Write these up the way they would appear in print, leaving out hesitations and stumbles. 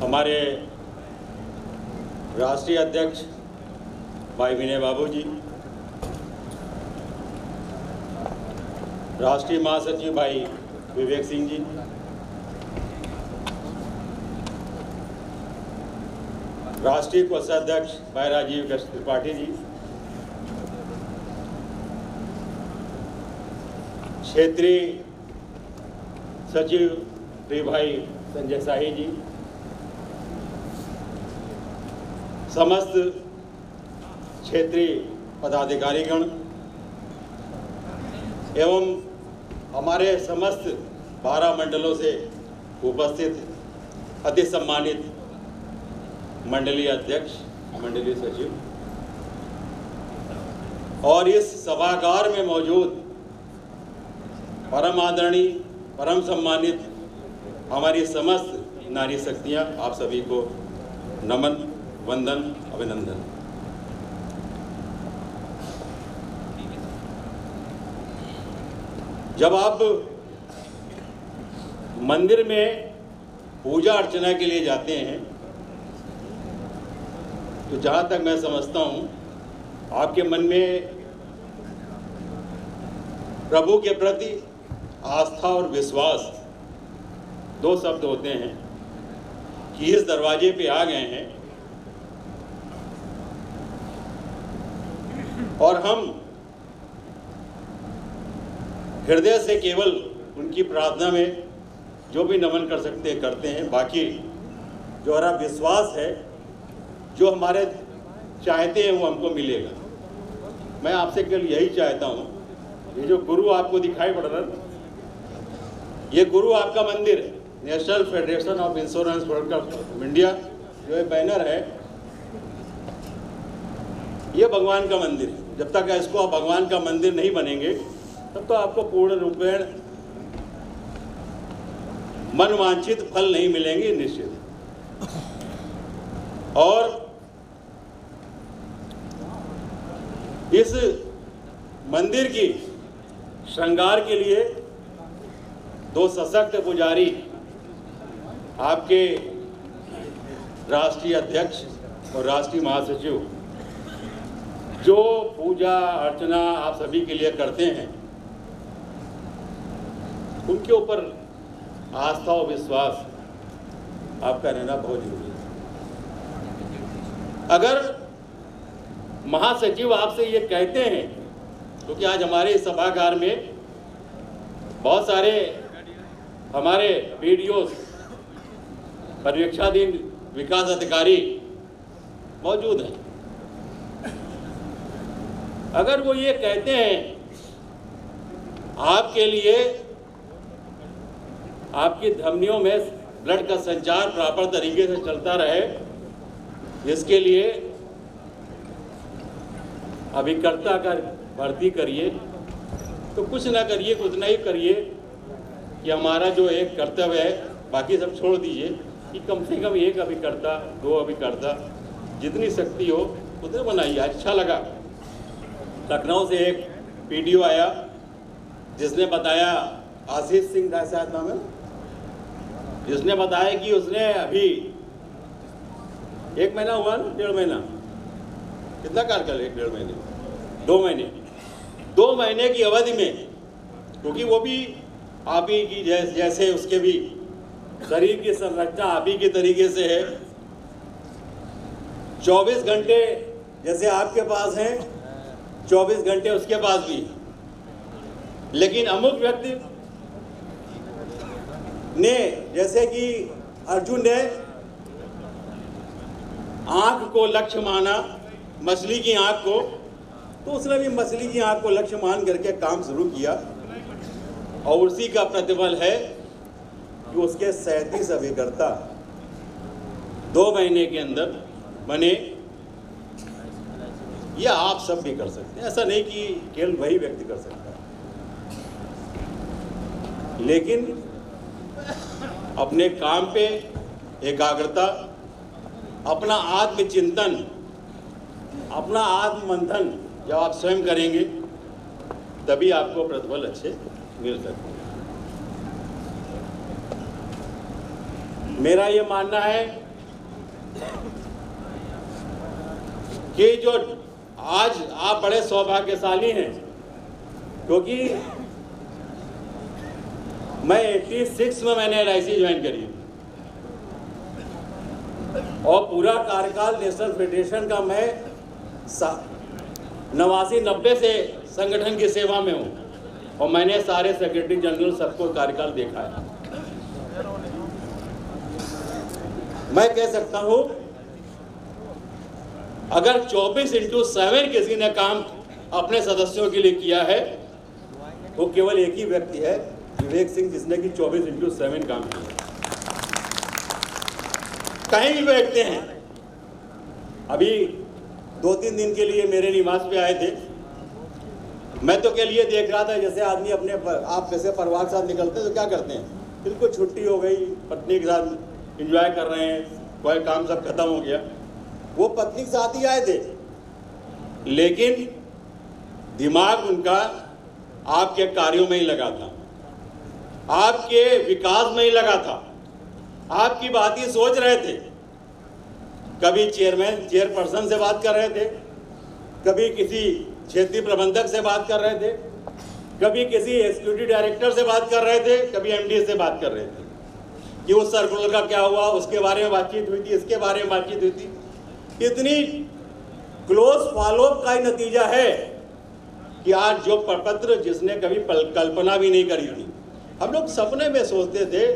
हमारे राष्ट्रीय अध्यक्ष भाई विनय बाबू जी, राष्ट्रीय महासचिव भाई विवेक सिंह जी, राष्ट्रीय कोषाध्यक्ष भाई राजीव त्रिपाठी जी, क्षेत्रीय सचिव श्री भाई संजय शाही जी, समस्त क्षेत्रीय पदाधिकारीगण एवं हमारे समस्त 12 मंडलों से उपस्थित अति सम्मानित मंडलीय अध्यक्ष, मंडलीय सचिव और इस सभागार में मौजूद परम आदरणीय, परम सम्मानित हमारी समस्त नारी शक्तियाँ, आप सभी को नमन, वंदन, अभिनंदन। जब आप मंदिर में पूजा अर्चना के लिए जाते हैं तो जहाँ तक मैं समझता हूँ आपके मन में प्रभु के प्रति आस्था और विश्वास 2 शब्द होते हैं कि इस दरवाजे पे आ गए हैं और हम हृदय से केवल उनकी प्रार्थना में जो भी नमन कर सकते हैं करते हैं। बाकी जो हमारा विश्वास है, जो हमारे चाहते हैं वो हमको मिलेगा। मैं आपसे केवल यही चाहता हूँ, ये जो गुरु आपको दिखाई पड़ रहा है, ये गुरु आपका मंदिर है। National federation of insurance workers of India जो ये बैनर है, ये भगवान का मंदिर है। जब तक इसको आप भगवान का मंदिर नहीं बनेंगे तब तो आपको पूर्ण रूपेण मनवांछित फल नहीं मिलेंगे, निश्चित। और इस मंदिर की श्रृंगार के लिए 2 सशक्त पुजारी आपके राष्ट्रीय अध्यक्ष और राष्ट्रीय महासचिव जो पूजा अर्चना आप सभी के लिए करते हैं, उनके ऊपर आस्था और विश्वास आपका रहना बहुत जरूरी है। अगर महासचिव आपसे ये कहते हैं, क्योंकि आज हमारे सभागार में बहुत सारे हमारे बीडीओस, पर्यवेक्षाधीन विकास अधिकारी मौजूद हैं, अगर वो ये कहते हैं आपके लिए आपकी धमनियों में ब्लड का संचार प्रॉपर तरीके से चलता रहे, इसके लिए अभिकर्ता का भर्ती करिए, तो कुछ ना करिए, कुछ नहीं करिए कि हमारा जो एक कर्तव्य है, बाकी सब छोड़ दीजिए कि कम से कम 1 अभिकर्ता, 2 अभिकर्ता, जितनी शक्ति हो उतने बनाइए। अच्छा लगा, लखनऊ से एक पीडीओ आया जिसने बताया, आशीष सिंह था शायद नाम है, जिसने बताया कि उसने अभी 1 महीना हुआ ना, 1.5 महीना, कितना कार्यकाल, 1-1.5 महीने, 2 महीने, 2 महीने की अवधि में, क्योंकि वो भी आप ही की जैसे उसके भी शरीर की संरचना आप ही के तरीके से है, 24 घंटे जैसे आपके पास हैं, 24 घंटे उसके पास भी। लेकिन अमुक व्यक्ति ने, जैसे कि अर्जुन ने आंख को लक्ष्य माना, मछली की आंख को, तो उसने भी मछली की आंख को लक्ष्य मान करके काम शुरू किया और उसी का प्रतिफल है कि उसके 37 अभिकर्ता 2 महीने के अंदर बने। यह आप सब भी कर सकते हैं, ऐसा नहीं कि केवल वही व्यक्ति कर सकता है, लेकिन अपने काम पे एकाग्रता, अपना आत्मचिंतन, अपना आत्ममंथन जब आप स्वयं करेंगे तभी आपको प्रतिफल अच्छे मिल सकते हैं। मेरा ये मानना है कि जो आज आप बड़े सौभाग्यशाली हैं, क्योंकि मैं 86 में मैंने LIC ज्वाइन करी और पूरा कार्यकाल नेशनल फेडरेशन का मैं 89-90 से संगठन की सेवा में हूँ और मैंने सारे सेक्रेटरी जनरल सबको कार्यकाल देखा है। मैं कह सकता हूँ अगर 24/7 किसी ने काम अपने सदस्यों के लिए किया है वो केवल एक ही व्यक्ति है, विवेक सिंह, जिसने कि 24/7 काम किया। कहीं भी बैठते हैं, अभी 2-3 दिन के लिए मेरे निवास पे आए थे। मैं तो के लिए देख रहा था जैसे आदमी अपने आप जैसे परिवार के साथ निकलते हैं तो क्या करते हैं, बिल्कुल छुट्टी हो गई, पत्नी के साथ एंजॉय कर रहे हैं, कोई काम सब खत्म हो गया। वो पत्नी के साथ ही आए थे, लेकिन दिमाग उनका आपके कार्यों में ही लगा था, आपके विकास में ही लगा था, आपकी बात ही सोच रहे थे। कभी चेयरपर्सन से बात कर रहे थे, कभी किसी क्षेत्रीय प्रबंधक से बात कर रहे थे, कभी किसी एग्जीक्यूटिव डायरेक्टर से बात कर रहे थे, कभी MD से बात कर रहे थे कि उस सर्कुलर का क्या हुआ, उसके बारे में बातचीत हुई थी, इसके बारे में बातचीत हुई थी। इतनी क्लोज फॉलोअप का ही नतीजा है कि आज जो प्रपत्र जिसने कभी कल्पना भी नहीं करी थी, हम लोग सपने में सोचते थे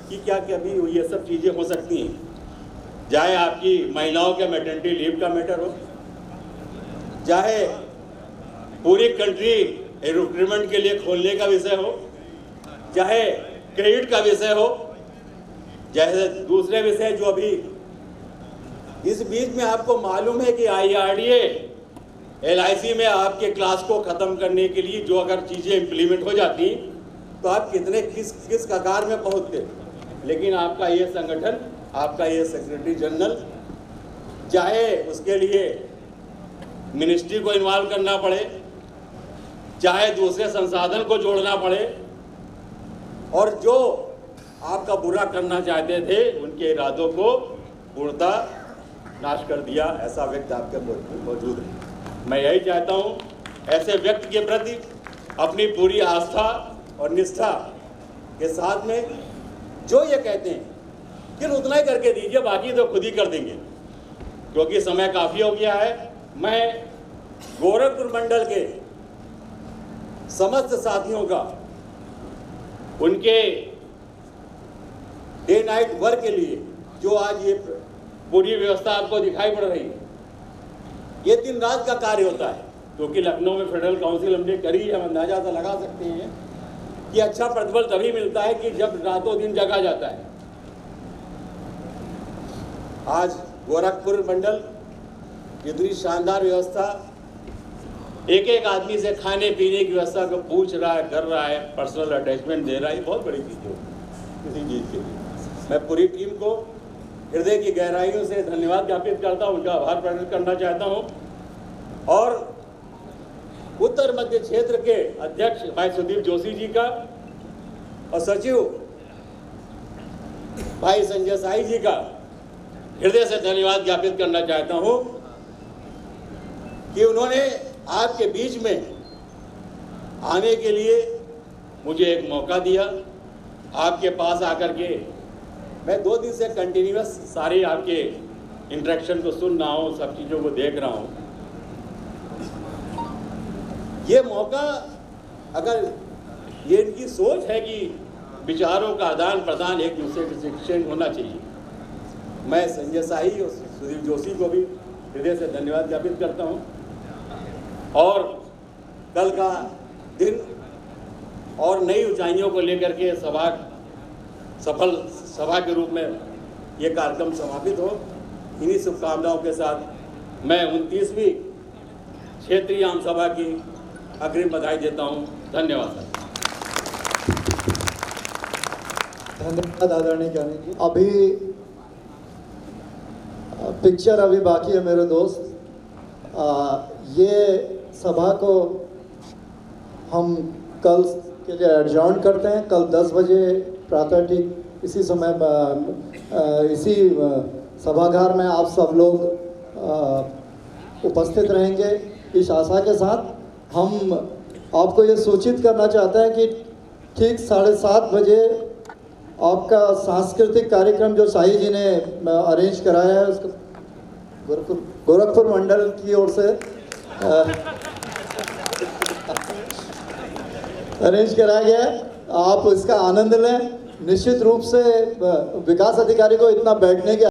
कि क्या कभी ये सब चीज़ें हो सकती हैं, चाहे आपकी महिलाओं के मैटरनिटी लीव का मैटर हो, चाहे पूरी कंट्री रिक्रूटमेंट के लिए खोलने का विषय हो, चाहे क्रेडिट का विषय हो, चाहे दूसरे विषय जो अभी इस बीच में आपको मालूम है कि IRDA LIC में आपके क्लास को ख़त्म करने के लिए जो अगर चीज़ें इम्प्लीमेंट हो जाती तो आप कितने किस कगार में पहुंचते। लेकिन आपका ये संगठन, आपका ये सेक्रेटरी जनरल, चाहे उसके लिए मिनिस्ट्री को इन्वॉल्व करना पड़े, चाहे दूसरे संसाधन को जोड़ना पड़े, और जो आपका बुरा करना चाहते थे उनके इरादों को पूर्णतः नाश कर दिया, ऐसा व्यक्ति आपके मौजूद है। मैं यही चाहता हूँ ऐसे व्यक्ति के प्रति अपनी पूरी आस्था और निष्ठा के साथ में जो ये कहते हैं कि उतना ही करके दीजिए, बाकी तो खुद ही कर देंगे, क्योंकि समय काफ़ी हो गया है। मैं गोरखपुर मंडल के समस्त साथियों का उनके डे नाइट वर्क के लिए जो आज ये पूरी व्यवस्था आपको दिखाई पड़ रही है, ये दिन रात का कार्य होता है, क्योंकि लखनऊ में फेडरल काउंसिल हमने करी, हम अंदाजा तो लगा सकते हैं कि अच्छा प्रतिफल तभी मिलता है कि जब रातों दिन जगा जाता है। आज गोरखपुर मंडल इतनी शानदार व्यवस्था, एक एक आदमी से खाने पीने की व्यवस्था को पूछ रहा है, कर रहा है, पर्सनल अटैचमेंट दे रहा है, बहुत बड़ी चीज़ है किसी चीज़ के लिए। मैं पूरी टीम को हृदय की गहराइयों से धन्यवाद ज्ञापित करता हूँ, उनका आभार प्रकट करना चाहता हूँ। और उत्तर मध्य क्षेत्र के अध्यक्ष भाई सुदीप जोशी जी का और सचिव भाई संजय साई जी का हृदय से धन्यवाद ज्ञापित करना चाहता हूँ कि उन्होंने आपके बीच में आने के लिए मुझे एक मौका दिया। आपके पास आकर के मैं 2 दिन से कंटिन्यूअस सारे आपके इंटरेक्शन को सुन रहा हूँ, सब चीज़ों को देख रहा हूँ। ये मौका, अगर ये इनकी सोच है कि विचारों का आदान प्रदान एक दूसरे के एक्सचेंज होना चाहिए, मैं संजय साही और सुदीप जोशी को भी हृदय से धन्यवाद ज्ञापित करता हूँ। और कल का दिन और नई ऊंचाइयों को लेकर के सफल सभा के रूप में ये कार्यक्रम समापित हो, इन्हीं शुभकामनाओं के साथ मैं 29वीं क्षेत्रीय आम सभा की अग्रिम बधाई देता हूँ। धन्यवाद। धन्यवाद आदरणीय ज्ञानी जी। अभी पिक्चर अभी बाकी है मेरे दोस्त। ये सभा को हम कल के लिए एडजॉर्न करते हैं। कल 10 बजे प्रातः ठीक इसी समय इसी सभागार में आप सब लोग उपस्थित रहेंगे। इस आशा के साथ हम आपको ये सूचित करना चाहते हैं कि ठीक 7:30 बजे आपका सांस्कृतिक कार्यक्रम जो शाही जी ने अरेंज कराया है, उसको गोरखपुर मंडल की ओर से अरेंज कराया गया है। आप इसका आनंद लें। निश्चित रूप से विकास अधिकारी को इतना बैठने की